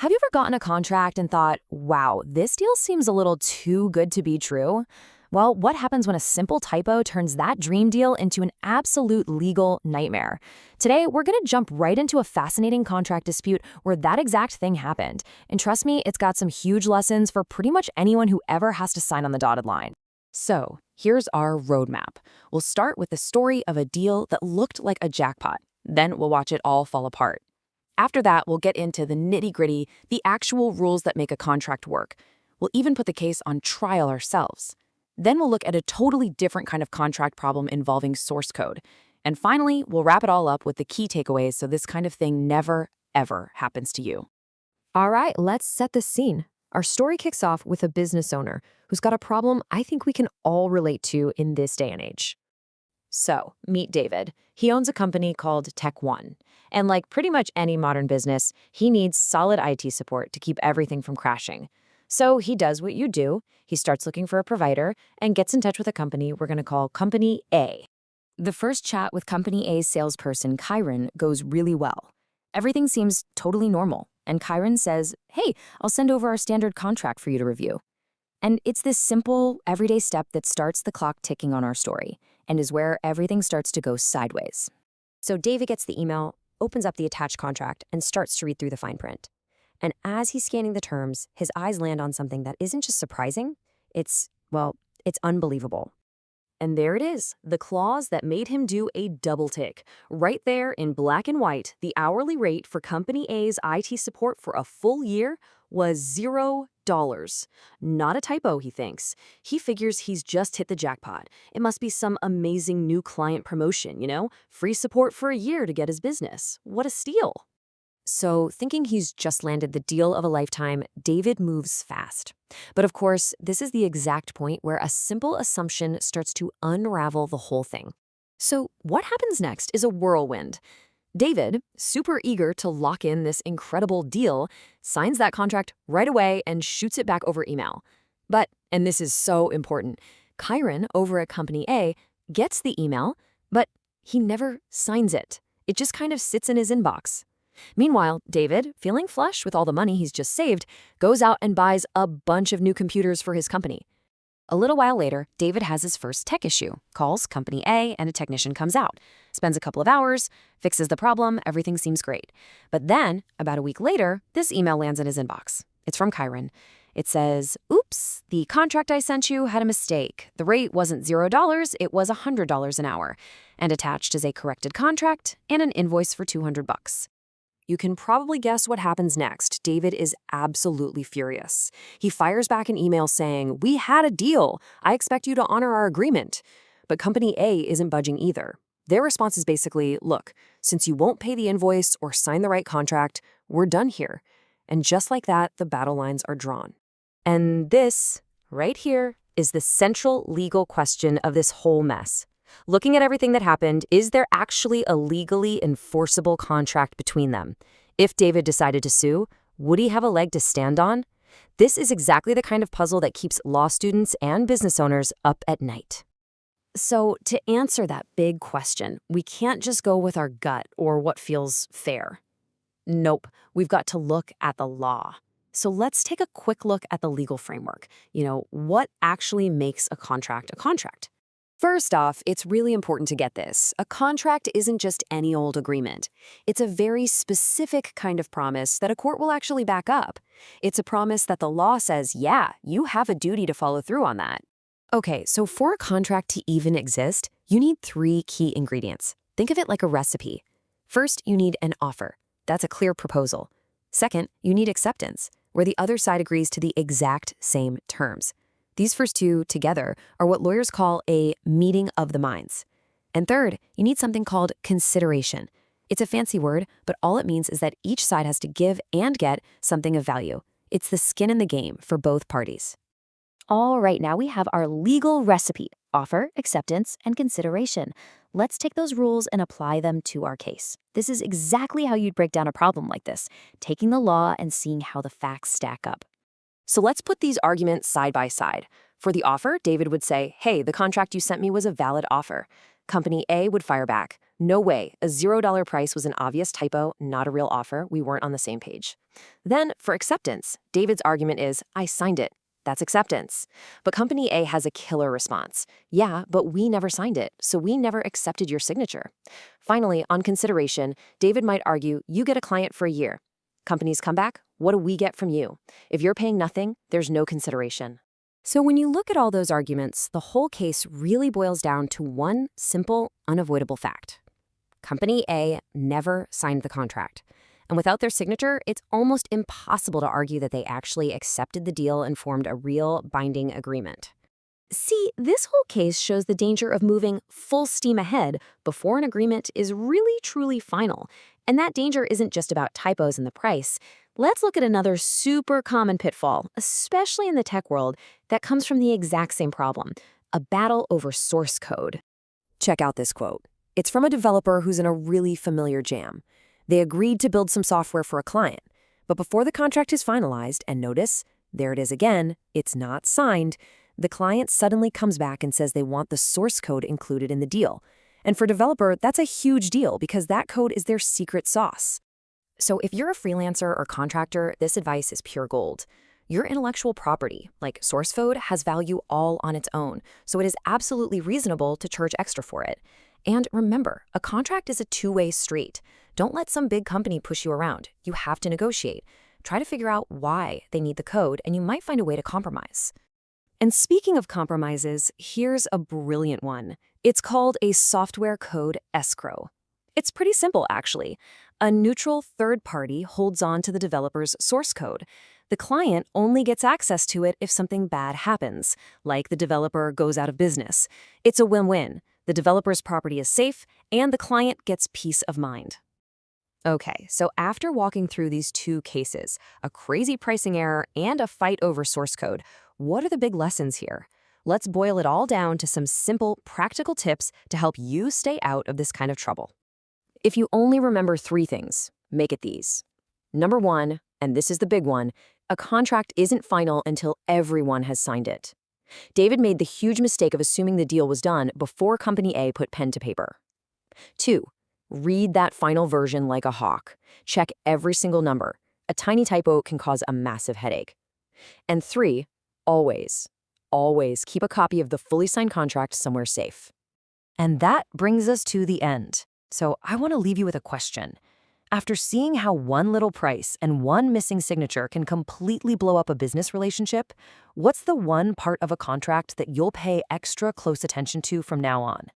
Have you ever gotten a contract and thought, wow, this deal seems a little too good to be true? Well, what happens when a simple typo turns that dream deal into an absolute legal nightmare? Today, we're going to jump right into a fascinating contract dispute where that exact thing happened. And trust me, it's got some huge lessons for pretty much anyone who ever has to sign on the dotted line. So, here's our roadmap. We'll start with the story of a deal that looked like a jackpot. Then we'll watch it all fall apart. After that, we'll get into the nitty-gritty, the actual rules that make a contract work. We'll even put the case on trial ourselves. Then we'll look at a totally different kind of contract problem involving source code. And finally, we'll wrap it all up with the key takeaways so this kind of thing never, ever happens to you. All right, let's set the scene. Our story kicks off with a business owner who's got a problem I think we can all relate to in this day and age. So, meet David. He owns a company called Tech1. And like pretty much any modern business, he needs solid IT support to keep everything from crashing. So he does what you do. He starts looking for a provider and gets in touch with a company we're going to call Company A. The first chat with Company A's salesperson, Kyron, goes really well. Everything seems totally normal, and Kyron says, hey, I'll send over our standard contract for you to review. And it's this simple, everyday step that starts the clock ticking on our story, and is where everything starts to go sideways. So David gets the email, opens up the attached contract, and starts to read through the fine print. And as he's scanning the terms, his eyes land on something that isn't just surprising, it's unbelievable. And there it is, the clause that made him do a double take. Right there in black and white, the hourly rate for Company A's IT support for a full year was $0. Not a typo, he thinks. He figures he's just hit the jackpot. It must be some amazing new client promotion, Free support for a year to get his business. What a steal. So, thinking he's just landed the deal of a lifetime, David moves fast. But of course, this is the exact point where a simple assumption starts to unravel the whole thing. So, what happens next is a whirlwind. David, super eager to lock in this incredible deal, signs that contract right away and shoots it back over email. But, and this is so important, Kyron over at Company A gets the email, but he never signs it. It just kind of sits in his inbox. Meanwhile, David, feeling flush with all the money he's just saved, goes out and buys a bunch of new computers for his company. A little while later, David has his first tech issue, calls Company A, and a technician comes out. Spends a couple of hours, fixes the problem, everything seems great. But then, about a week later, this email lands in his inbox. It's from Kyron. It says, oops, the contract I sent you had a mistake. The rate wasn't $0, it was $100 an hour. And attached is a corrected contract and an invoice for $200. You can probably guess what happens next. David is absolutely furious. He fires back an email saying, we had a deal. I expect you to honor our agreement. But Company A isn't budging either. Their response is basically, look, since you won't pay the invoice or sign the right contract, we're done here. And just like that, the battle lines are drawn. And this, right here, is the central legal question of this whole mess. Looking at everything that happened, is there actually a legally enforceable contract between them? If David decided to sue, would he have a leg to stand on? This is exactly the kind of puzzle that keeps law students and business owners up at night. So, to answer that big question, we can't just go with our gut or what feels fair. Nope, we've got to look at the law. So let's take a quick look at the legal framework. What actually makes a contract a contract? First off, it's really important to get this. A contract isn't just any old agreement. It's a very specific kind of promise that a court will actually back up. It's a promise that the law says, yeah, you have a duty to follow through on that. Okay, so for a contract to even exist, you need 3 key ingredients. Think of it like a recipe. First, you need an offer. That's a clear proposal. Second, you need acceptance, where the other side agrees to the exact same terms. These first two together are what lawyers call a meeting of the minds. And third, you need something called consideration. It's a fancy word, but all it means is that each side has to give and get something of value. It's the skin in the game for both parties. All right, now we have our legal recipe: offer, acceptance, and consideration. Let's take those rules and apply them to our case. This is exactly how you'd break down a problem like this, taking the law and seeing how the facts stack up. So let's put these arguments side by side. For the offer, David would say, hey, the contract you sent me was a valid offer. Company A would fire back, No way, a $0 price was an obvious typo, not a real offer. We weren't on the same page. Then, for acceptance, David's argument is, I signed it. That's acceptance. But Company A has a killer response. Yeah, but we never signed it, so we never accepted your signature. Finally, on consideration, David might argue, you get a client for a year. Companies come back, what do we get from you? If you're paying nothing, there's no consideration. So when you look at all those arguments, the whole case really boils down to one simple, unavoidable fact. Company A never signed the contract. And without their signature, it's almost impossible to argue that they actually accepted the deal and formed a real binding agreement. See, this whole case shows the danger of moving full steam ahead before an agreement is really truly final. And that danger isn't just about typos in the price. Let's look at another super common pitfall, especially in the tech world, that comes from the exact same problem, a battle over source code. Check out this quote. It's from a developer who's in a really familiar jam. They agreed to build some software for a client, but before the contract is finalized, and notice, there it is again, it's not signed, the client suddenly comes back and says they want the source code included in the deal. And for a developer, that's a huge deal because that code is their secret sauce. So if you're a freelancer or contractor, this advice is pure gold. Your intellectual property, like source code, has value all on its own, so it is absolutely reasonable to charge extra for it. And remember, a contract is a two-way street. Don't let some big company push you around. You have to negotiate. Try to figure out why they need the code, and you might find a way to compromise. And speaking of compromises, here's a brilliant one. It's called a software code escrow. It's pretty simple, actually. A neutral third party holds on to the developer's source code. The client only gets access to it if something bad happens, like the developer goes out of business. It's a win-win. The developer's property is safe, and the client gets peace of mind. Okay, so after walking through these two cases, a crazy pricing error and a fight over source code, what are the big lessons here? Let's boil it all down to some simple, practical tips to help you stay out of this kind of trouble. If you only remember three things, make it these. Number one, and this is the big one, a contract isn't final until everyone has signed it. David made the huge mistake of assuming the deal was done before Company A put pen to paper. 2. Read that final version like a hawk. Check every single number. A tiny typo can cause a massive headache. And 3. Always keep a copy of the fully signed contract somewhere safe. And that brings us to the end. So I want to leave you with a question. After seeing how one little price and one missing signature can completely blow up a business relationship, what's the one part of a contract that you'll pay extra close attention to from now on?